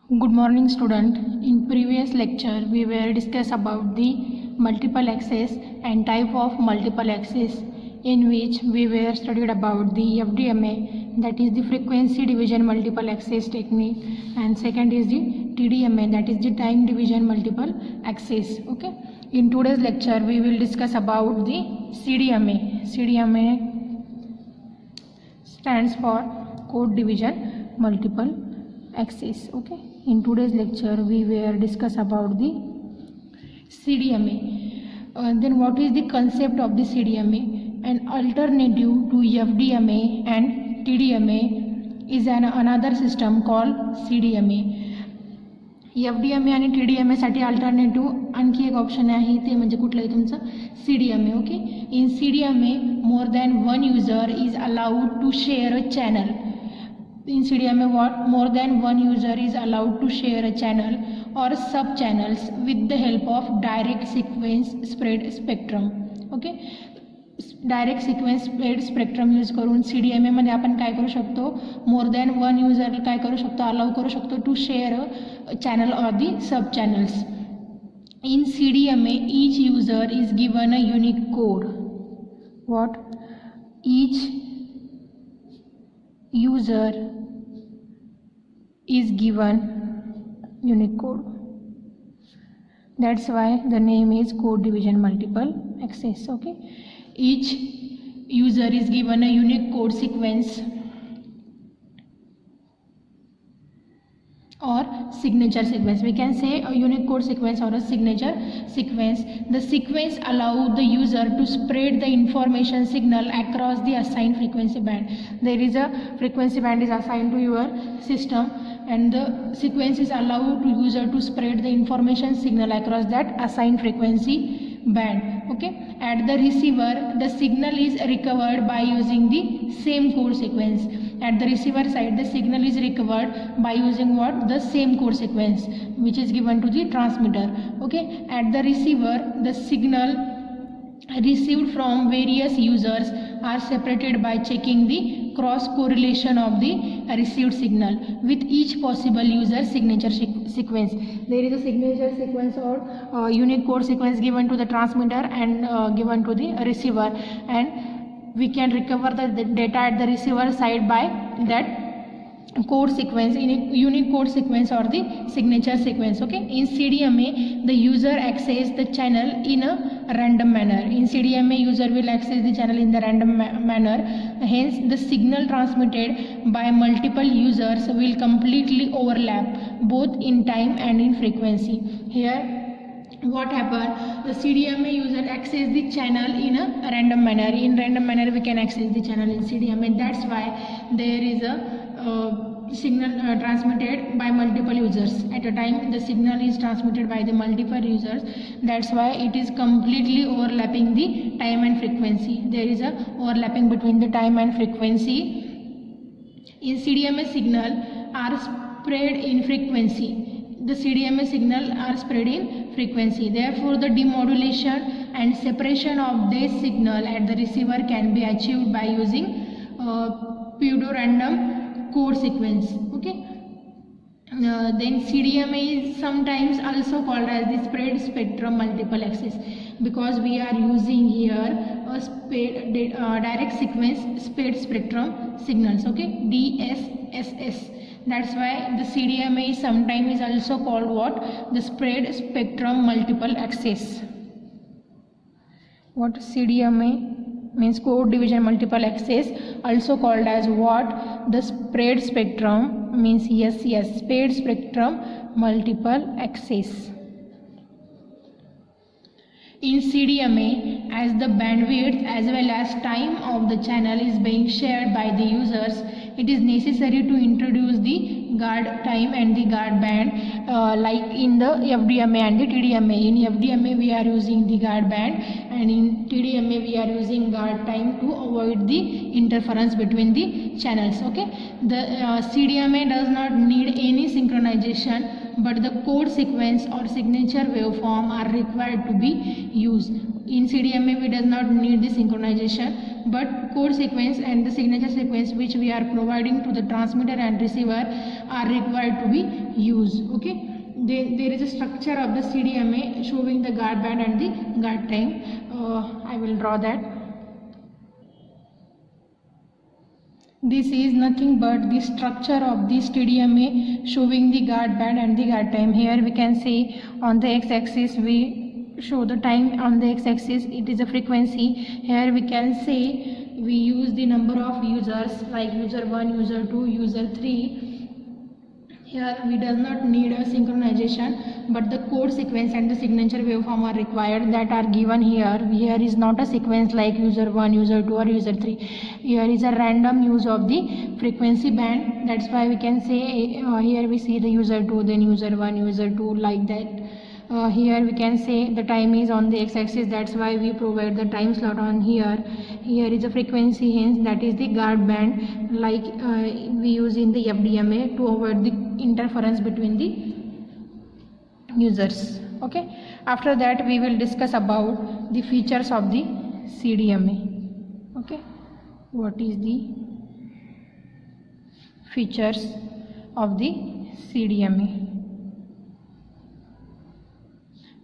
Good morning student. In previous lecture we were discuss about the multiple access and type of multiple access, in which we were studied about the FDMA, that is the frequency division multiple access technique, and second is the TDMA, that is the time division multiple access. Okay, in today's lecture we will discuss about the CDMA. CDMA stands for code division multiple access. Okay, in today's lecture we will discuss about the CDMA. Then what is the concept of the CDMA? An alternative to FDMA and TDMA is another system called CDMA. FDMA आणि TDMA साठी alternative आणखी एक option आहे, ते म्हणजे कुठलं आहे तुमचं CDMA. Okay, in CDMA more than one user is allowed to share a channel. In CDMA, what more than one user is allowed to share a channel or sub channels with the help of direct sequence spread spectrum. Okay, direct sequence spread spectrum use करून CDMA मध्ये आपण काय करू शकतो, मोर than one user काय करू शकतो, allow करू शकतो to share a channel or the sub channels. In CDMA each user is given a unique code. What? Each user is given unique code. That's why the name is code division multiple access. Okay, each user is given a unique code sequence or signature sequence. We can say a unique code sequence or a signature sequence. The sequence allow the user to spread the information signal across the assigned frequency band. There is a frequency band is assigned to your system, and the sequence is allowed to user to spread the information signal across that assigned frequency band. Okay, at the receiver the signal is recovered by using the same code sequence. At the receiver side the signal is recovered by using what? The same code sequence which is given to the transmitter. Okay, at the receiver the signal received from various users are separated by checking the cross correlation of the received signal with each possible user signature sequence. There is a signature sequence or unique code sequence given to the transmitter and given to the receiver, and we can recover the data at the receiver side by that code sequence in a unique code sequence or the signature sequence. Okay, in CDMA the user access the channel in a random manner. In CDMA user will access the channel in the random manner, hence the signal transmitted by multiple users will completely overlap both in time and in frequency. Here what happened, the CDMA user access the channel in a random manner. In random manner we can access the channel in CDMA. That's why there is a signal transmitted by multiple users at a time. The signal is transmitted by the multiple users. That's why it is completely overlapping the time and frequency. There is a overlapping between the time and frequency. In CDMA signal are spread in frequency. The CDMA signal are spread in frequency. Therefore the demodulation and separation of this signal at the receiver can be achieved by using pseudo-random code sequence. Okay, then CDMA is sometimes also called as the spread spectrum multiple access, because we are using here a direct sequence spread spectrum signals. Okay, DSSS. That's why the CDMA is sometimes also called what? The spread spectrum multiple access. What? CDMA means code division multiple access, also called as what? The spread spectrum means yes, spread spectrum multiple access. In CDMA, as the bandwidth as well as time of the channel is being shared by the users, it is necessary to introduce the guard time and the guard band, like in the FDMA and the TDMA. In FDMA we are using the guard band, and in TDMA we are using guard time to avoid the interference between the channels. Okay, the CDMA does not need any synchronization, but the code sequence or signature waveform are required to be used. In CDMA we does not need the synchronization, but code sequence and the signature sequence which we are providing to the transmitter and receiver are required to be used. Okay, there is a structure of the CDMA showing the guard band and the guard time. I will draw that. This is nothing but the structure of this TDMA showing the guard band and the guard time. Here we can see on the x-axis we show the time, on the x-axis it is a frequency. Here we can say we use the number of users like user 1, user 2, user 3. Here we does not need a synchronization, but the code sequence and the signature waveform are required, that are given here. Here is not a sequence like user 1, user 2 or user 3. Here is a random use of the frequency band. That's why we can say here we see the user 2, then user 1, user 2, like that. Here we can say the time is on the x-axis, that's why we provide the time slot on here. Here is a frequency, hence that is the guard band, like we use in the FDMA to avoid the interference between the users. Okay, after that we will discuss about the features of the CDMA. Okay, what is the features of the CDMA?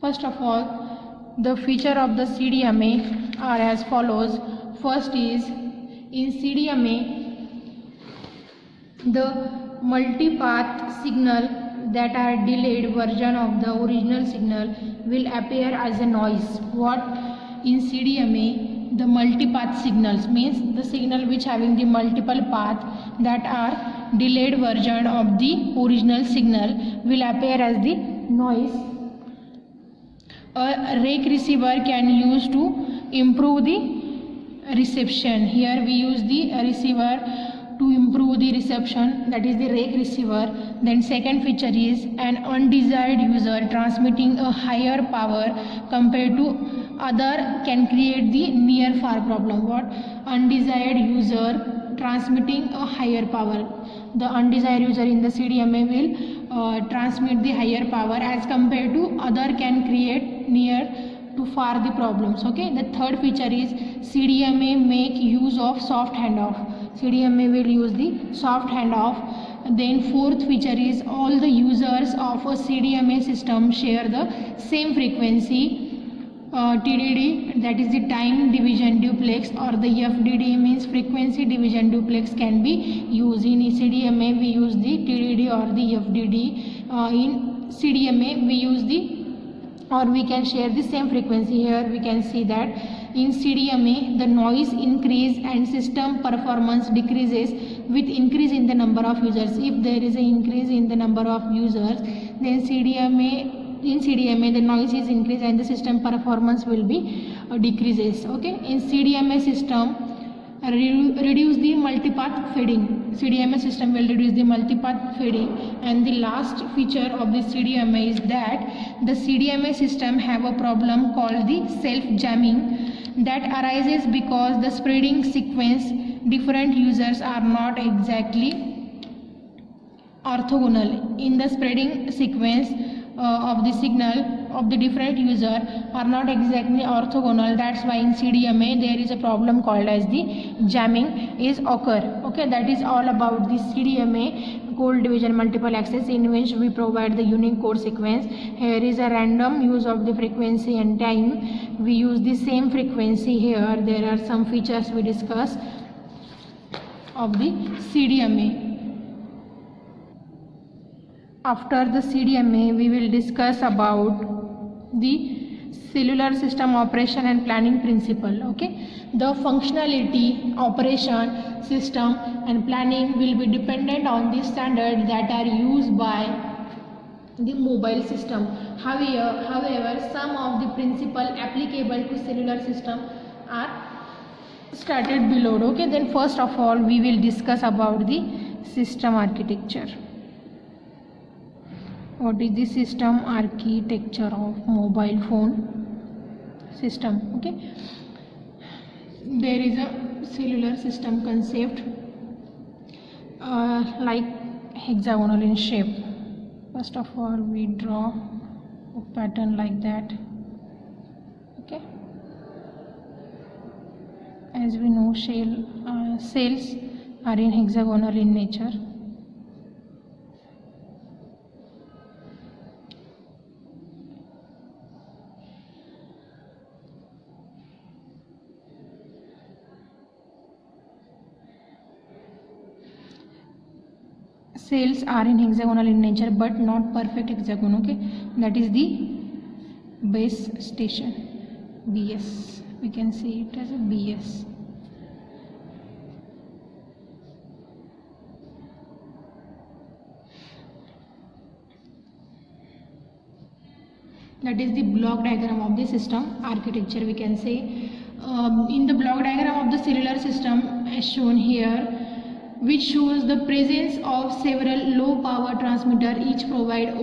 First of all, the feature of the CDMA are as follows. First is, in CDMA, the multipath signal that are delayed version of the original signal will appear as a noise. What? In CDMA, the multipath signals means the signal which having the multiple path that are delayed version of the original signal will appear as the noise. A rake receiver can use to improve the reception. Here we use the receiver to improve the reception, that is the rake receiver. Then second feature is an undesired user transmitting a higher power compared to other can create the near far problem. What? Undesired user transmitting a higher power. The undesired user in the CDMA will transmit the higher power as compared to other can create near to far the problems. Okay, the third feature is CDMA make use of soft handoff. CDMA will use the soft handoff. Then fourth feature is all the users of a CDMA system share the same frequency. TDD, that is the time division duplex, or the FDD means frequency division duplex can be used. In CDMA we use the TDD or the FDD. In CDMA we use the, or we can share the same frequency. Here we can see that in CDMA the noise increase and system performance decreases with increase in the number of users. If there is an increase in the number of users, then in CDMA the noise is increased and the system performance will be decreases. Okay, in CDMA system reduce the multipath feeding. CDMA system will reduce the multipath feeding. And the last feature of the CDMA is that the CDMA system have a problem called the self-jamming that arises because the spreading sequence different users are not exactly orthogonal. In the spreading sequence of the signal of the different user are not exactly orthogonal. That's why in CDMA there is a problem called as the jamming is occur. Okay, that is all about the CDMA, code division multiple access, in which we provide the unique code sequence. Here is a random use of the frequency and time. We use the same frequency here. There are some features we discuss of the CDMA. After the CDMA, we will discuss about the cellular system operation and planning principle. Okay, the functionality, operation, system and planning will be dependent on the standards that are used by the mobile system. However, some of the principle applicable to cellular system are stated below. Okay, then first of all we will discuss about the system architecture. What is the system architecture of mobile phone system? Okay, there is a cellular system concept like hexagonal in shape. First of all we draw a pattern like that. Okay, As we know, cells are in hexagonal in nature. Cells are in hexagonal in nature but not perfect hexagon. Okay, that is the base station, BS. We can see it as a BS. That is the block diagram of the system architecture. We can say in the block diagram of the cellular system as shown here, which shows the presence of several low power transmitter, each provide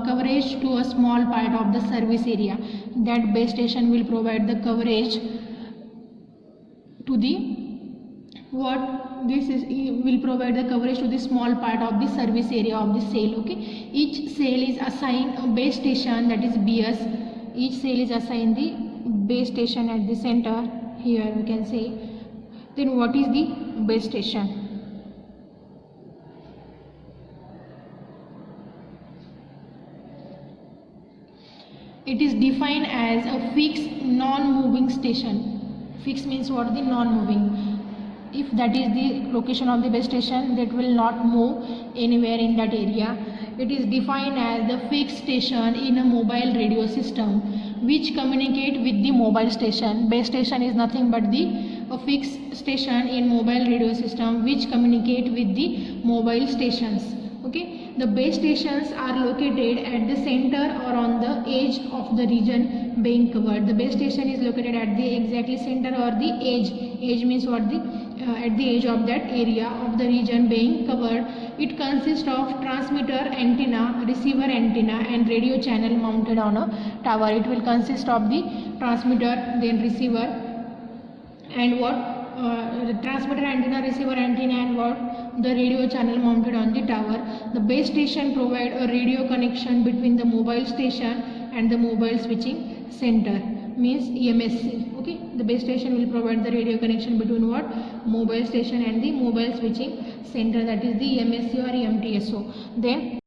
coverage to a small part of the service area. That base station will provide the coverage to the will provide the coverage to the small part of the service area of the cell. Okay, each cell is assigned a base station, that is BS. Each cell is assigned the base station at the center. Here we can say. Then what is the base station? It is defined as a fixed non-moving station. Fixed means what? The non-moving. If that is the location of the base station, that will not move anywhere in that area. It is defined as the fixed station in a mobile radio system which communicate with the mobile station. Base station is nothing but a fixed station in mobile radio system which communicate with the mobile stations. Okay, the base stations are located at the center or on the edge of the region being covered. The base station is located at the exactly center or the edge. Edge means what? At the edge of that area of the region being covered. It consists of transmitter antenna, receiver antenna and radio channel mounted on a tower. It will consist of the transmitter, then receiver, and the transmitter antenna, receiver antenna, and the radio channel mounted on the tower. The base station provide a radio connection between the mobile station and the mobile switching center, means MSC. Okay, the base station will provide the radio connection between mobile station and the mobile switching center, that is the MSC or MTSO. Then